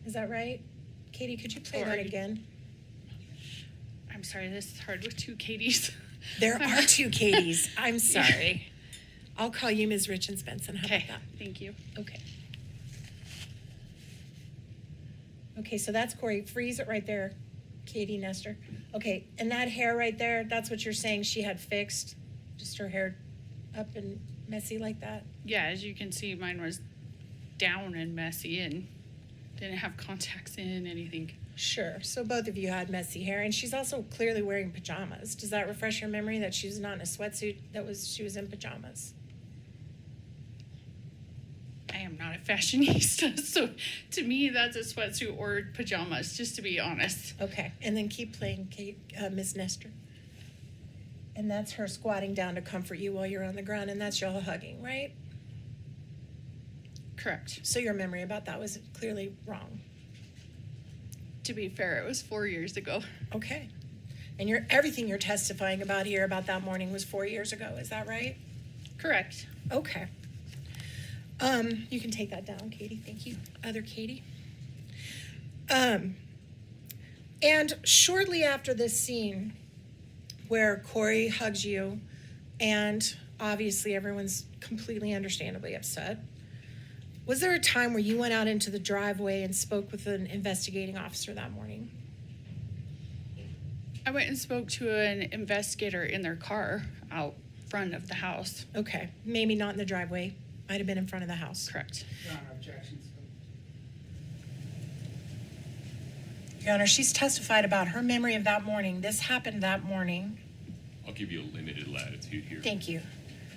Is that right? Katie, could you play that Sorry. again? I'm sorry, this is hard with two Katies. There are two Katies. I'm sorry. I'll call you Ms. Richins-Benson. How Okay, about thank you. that? Okay. Okay, so that's Kouri. Freeze it right there, Katie Nestor. Okay, and that hair right there, that's what you're saying she had fixed? Just her hair up and messy like that? Yeah, as you can see, mine was down and messy and didn't have contacts in, anything. Sure. So both of you had messy hair, and she's also clearly wearing pajamas. Does that refresh your memory that she was not in a sweatsuit? She was in pajamas. I am not a fashionista, so to me, that's a sweatsuit or pajamas, just to be honest. Okay, and then keep playing, Miss Nestor. And that's her squatting down to comfort you while you're on the ground, and that's y'all hugging, right? Correct. So your memory about that was clearly wrong. To be fair, it was 4 years ago. Okay. And everything you're testifying about here about that morning was 4 years ago, is that right? Correct. Okay. You can take that down, Katie. Thank you. Other Katie. And shortly after this scene where Kouri hugs you, and obviously everyone's completely understandably upset, was there a time where you went out into the driveway and spoke with an investigating officer that morning? I went and spoke to an investigator in their car out front of the house. Okay. Maybe not in the driveway. Might have been in front of the house. Correct. Your Honor, objections. Your Honor, she's testified about her memory of that morning. This happened that morning. I'll give you a limited latitude here. Thank you.